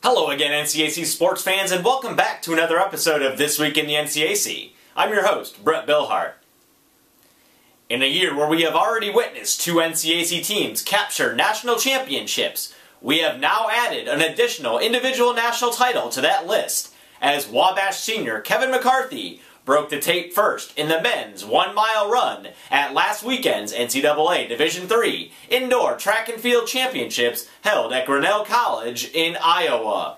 Hello again, NCAC sports fans, and welcome back to another episode of This Week in the NCAC. I'm your host, Brett Billhart. In a year where we have already witnessed two NCAC teams capture national championships, we have now added an additional individual national title to that list, as Wabash senior Kevin McCarthy broke the tape first in the men's 1-mile run at last weekend's NCAA Division III Indoor Track and Field Championships held at Grinnell College in Iowa.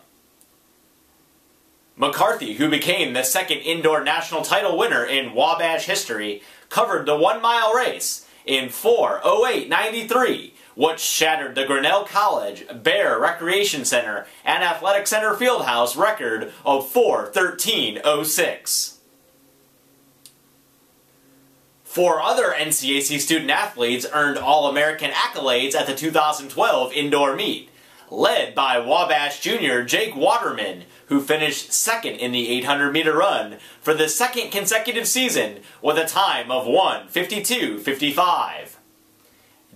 McCarthy, who became the second indoor national title winner in Wabash history, covered the 1-mile race in 4:08:93, which shattered the Grinnell College Bear Recreation Center and Athletic Center Fieldhouse record of 4:13:06. Four other NCAC student athletes earned All-American accolades at the 2012 indoor meet, led by Wabash junior Jake Waterman, who finished second in the 800-meter run for the second consecutive season with a time of 1:52:55.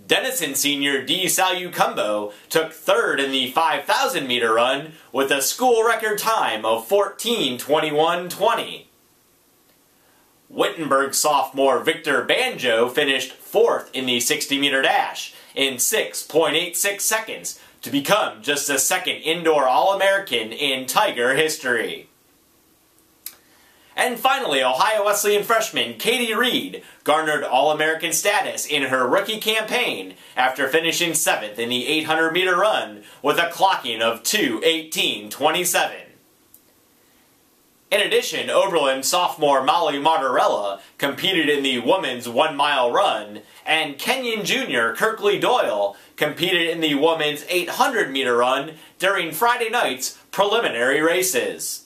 Denison senior D. Salucumbo took third in the 5,000-meter run with a school record time of 14:21:20. Wittenberg sophomore Victor Banjo finished fourth in the 60-meter dash in 6.86 seconds to become just the second indoor All-American in Tiger history. And finally, Ohio Wesleyan freshman Katie Reed garnered All-American status in her rookie campaign after finishing seventh in the 800-meter run with a clocking of 2:18:27. In addition, Oberlin sophomore Molly Martorella competed in the women's 1-mile run, and Kenyon junior Kirkley Doyle competed in the women's 800-meter run during Friday night's preliminary races.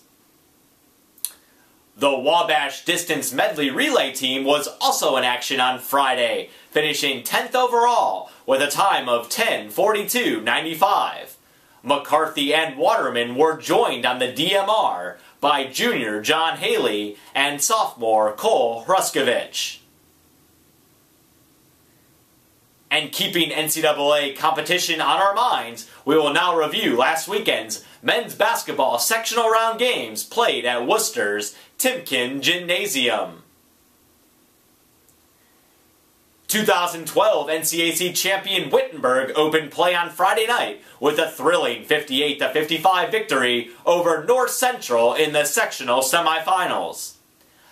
The Wabash distance medley relay team was also in action on Friday, finishing 10th overall with a time of 10:42:95. McCarthy and Waterman were joined on the DMR by junior John Haley and sophomore Cole Hruskovich. And keeping NCAA competition on our minds, we will now review last weekend's men's basketball sectional round games played at Worcester's Timken Gymnasium. 2012 NCAC champion Wittenberg opened play on Friday night with a thrilling 58-55 victory over North Central in the sectional semifinals.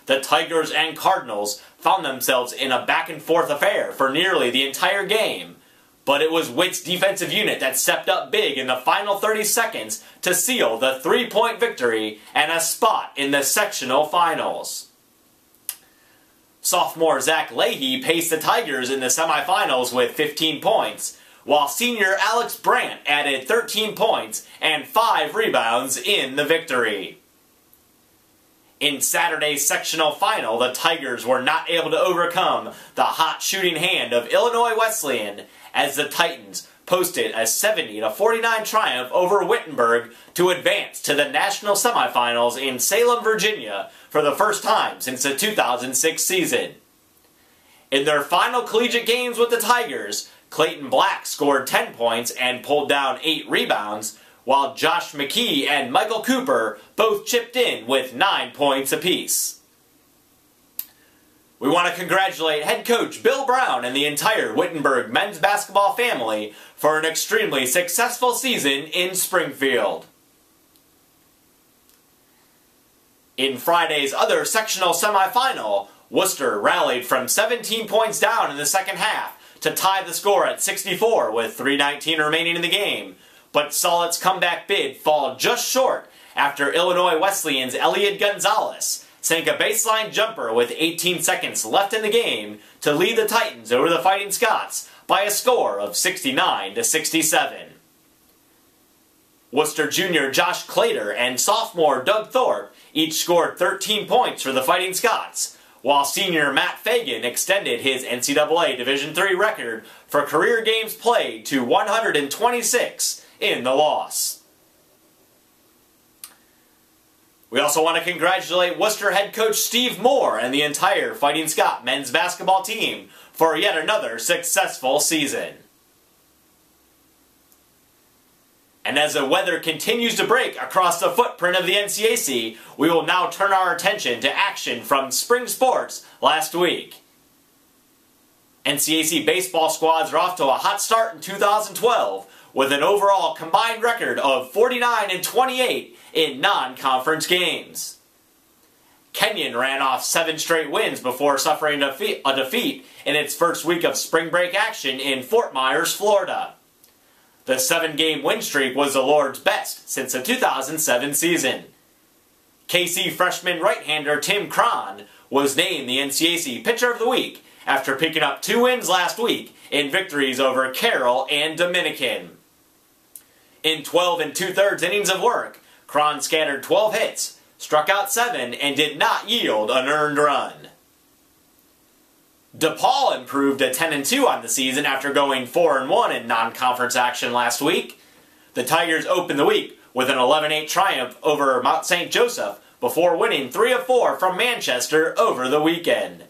The Tigers and Cardinals found themselves in a back-and-forth affair for nearly the entire game, but it was Witt's defensive unit that stepped up big in the final 30 seconds to seal the 3-point victory and a spot in the sectional finals. Sophomore Zach Leahy paced the Tigers in the semifinals with 15 points, while senior Alex Brandt added 13 points and 5 rebounds in the victory. In Saturday's sectional final, the Tigers were not able to overcome the hot shooting hand of Illinois Wesleyan as the Titans posted a 70-49 triumph over Wittenberg to advance to the national semifinals in Salem, Virginia for the first time since the 2006 season. In their final collegiate games with the Tigers, Clayton Black scored 10 points and pulled down 8 rebounds, while Josh McKee and Michael Cooper both chipped in with 9 points apiece. We want to congratulate head coach Bill Brown and the entire Wittenberg men's basketball family for an extremely successful season in Springfield. In Friday's other sectional semifinal, Worcester rallied from 17 points down in the second half to tie the score at 64 with 3:19 remaining in the game, but saw its comeback bid fall just short after Illinois Wesleyan's Elliot Gonzalez sank a baseline jumper with 18 seconds left in the game to lead the Titans over the Fighting Scots by a score of 69-67. Worcester junior Josh Clater and sophomore Doug Thorpe each scored 13 points for the Fighting Scots, while senior Matt Fagan extended his NCAA Division III record for career games played to 126 in the loss. We also want to congratulate Worcester head coach Steve Moore and the entire Fighting Scot men's basketball team for yet another successful season. And as the weather continues to break across the footprint of the NCAC, we will now turn our attention to action from spring sports last week. NCAC baseball squads are off to a hot start in 2012 with an overall combined record of 49-28 in non-conference games. Kenyon ran off 7 straight wins before suffering a defeat in its first week of spring break action in Fort Myers, Florida. The 7-game win streak was the Lord's best since the 2007 season. KC freshman right-hander Tim Cron was named the NCAC Pitcher of the Week after picking up 2 wins last week in victories over Carroll and Dominican. In 12 2/3 innings of work, Cron scattered 12 hits, struck out 7, and did not yield an earned run. DePaul improved to 10-2 on the season after going 4-1 in non-conference action last week. The Tigers opened the week with an 11-8 triumph over Mount St. Joseph before winning 3 of 4 from Manchester over the weekend.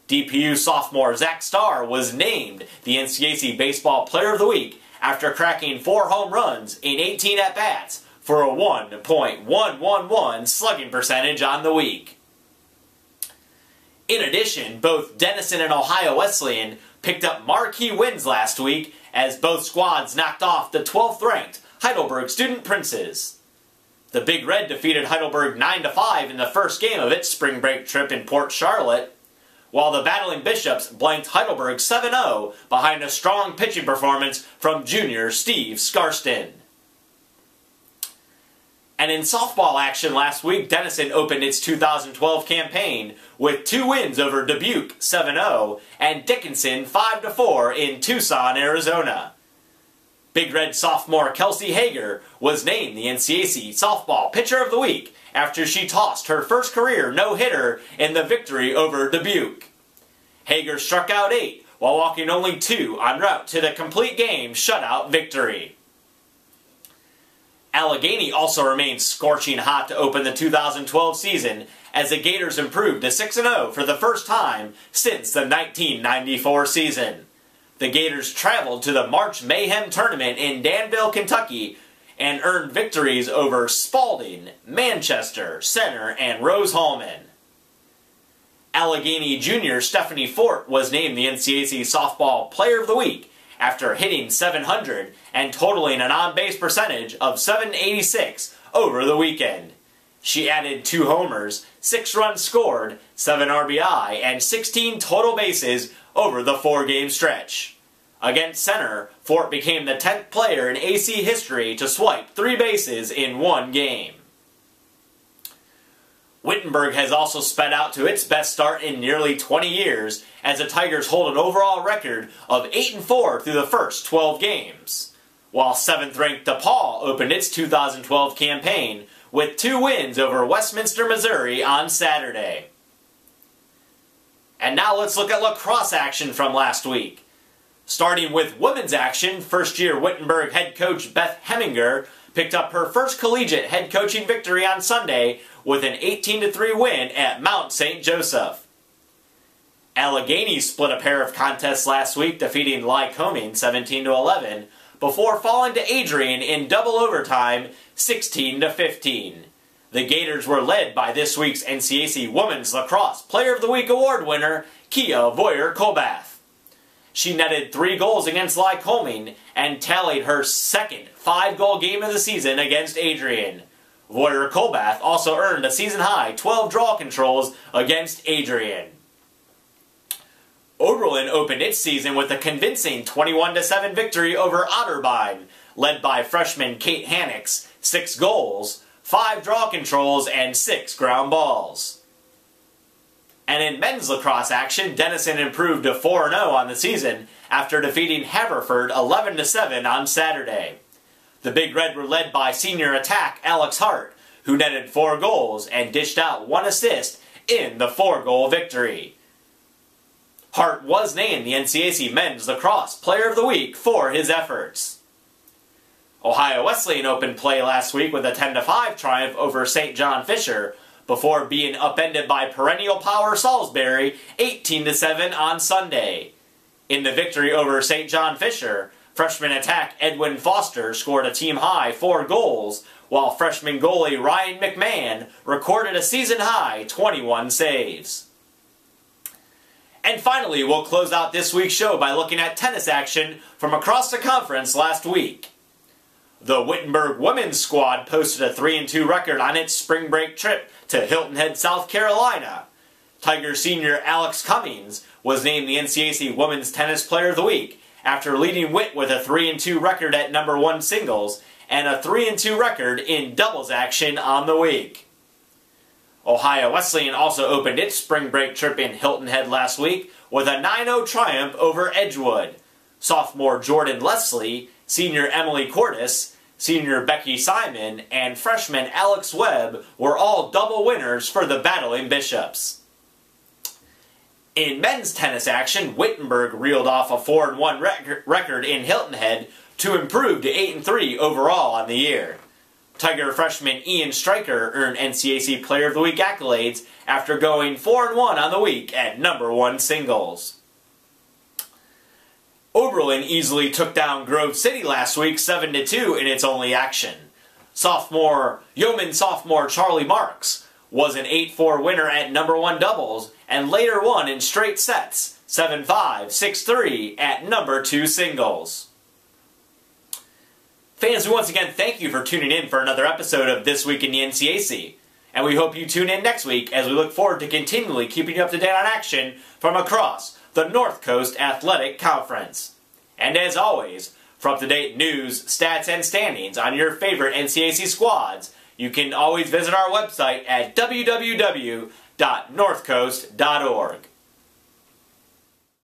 DPU sophomore Zach Starr was named the NCAC Baseball Player of the Week after cracking 4 home runs in 18 at-bats for a 1.111 slugging percentage on the week. In addition, both Denison and Ohio Wesleyan picked up marquee wins last week as both squads knocked off the 12th-ranked Heidelberg Student Princes. The Big Red defeated Heidelberg 9-5 in the first game of its spring break trip in Port Charlotte, while the Battling Bishops blanked Heidelberg 7-0 behind a strong pitching performance from junior Steve Skarston. And in softball action last week, Denison opened its 2012 campaign with 2 wins over Dubuque 7-0 and Dickinson 5-4 in Tucson, Arizona. Big Red sophomore Kelsey Hager was named the NCAC Softball Pitcher of the Week after she tossed her first career no-hitter in the victory over Dubuque. Hager struck out 8 while walking only 2 en route to the complete game shutout victory. Allegheny also remained scorching hot to open the 2012 season as the Gators improved to 6-0 for the first time since the 1994 season. The Gators traveled to the March Mayhem Tournament in Danville, Kentucky and earned victories over Spalding, Manchester, Center, and Rose-Hulman. Allegheny junior Stephanie Fort was named the NCAC Softball Player of the Week after hitting .700 and totaling an on-base percentage of .786 over the weekend. She added 2 homers, 6 runs scored, 7 RBI, and 16 total bases over the 4-game stretch. Against Center, Fort became the 10th player in AC history to swipe 3 bases in 1 game. Wittenberg has also sped out to its best start in nearly 20 years as the Tigers hold an overall record of 8-4 through the first 12 games, while 7th-ranked DePaul opened its 2012 campaign with 2 wins over Westminster, Missouri on Saturday. And now let's look at lacrosse action from last week. Starting with women's action, first-year Wittenberg head coach Beth Heminger picked up her first collegiate head coaching victory on Sunday with an 18-3 win at Mount St. Joseph. Allegheny split a pair of contests last week, defeating Lycoming 17-11, before falling to Adrian in double overtime 16-15. The Gators were led by this week's NCAC Women's Lacrosse Player of the Week award winner, Kia Voyer-Kolbath. She netted 3 goals against Lycoming and tallied her second 5-goal game of the season against Adrian. Voyer-Kolbath also earned a season-high 12 draw controls against Adrian. Oberlin opened its season with a convincing 21-7 victory over Otterbein, led by freshman Kate Hannix, 6 goals, 5 draw controls, and 6 ground balls. And in men's lacrosse action, Denison improved to 4-0 on the season after defeating Haverford 11-7 on Saturday. The Big Red were led by senior attack Alex Hart, who netted 4 goals and dished out 1 assist in the 4-goal victory. Hart was named the NCAC Men's Lacrosse Player of the Week for his efforts. Ohio Wesleyan opened play last week with a 10-5 triumph over St. John Fisher, before being upended by perennial power Salisbury 18-7 on Sunday. In the victory over St. John Fisher, Freshman attack Edwin Foster scored a team-high 4 goals, while freshman goalie Ryan McMahon recorded a season-high 21 saves. And finally, we'll close out this week's show by looking at tennis action from across the conference last week. The Wittenberg women's squad posted a 3-2 record on its spring break trip to Hilton Head, South Carolina. Tiger senior Alex Cummings was named the NCAC Women's Tennis Player of the Week after leading Witt with a 3-2 record at number 1 singles and a 3-2 record in doubles action on the week. Ohio Wesleyan also opened its spring break trip in Hilton Head last week with a 9-0 triumph over Edgewood. Sophomore Jordan Leslie, senior Emily Cordes, senior Becky Simon, and freshman Alex Webb were all double winners for the Battling Bishops. In men's tennis action, Wittenberg reeled off a 4-1 record in Hilton Head to improve to 8-3 overall on the year. Tiger freshman Ian Stryker earned NCAC Player of the Week accolades after going 4-1 on the week at number 1 singles. Oberlin easily took down Grove City last week 7-2 in its only action. Yeoman sophomore Charlie Marks was an 8-4 winner at number 1 doubles and later won in straight sets 7-5, 6-3 at number 2 singles. Fans, we once again thank you for tuning in for another episode of This Week in the NCAC. And we hope you tune in next week as we look forward to continually keeping you up to date on action from across the North Coast Athletic Conference. And as always, for up-to-date news, stats, and standings on your favorite NCAC squads, you can always visit our website at www.northcoast.org.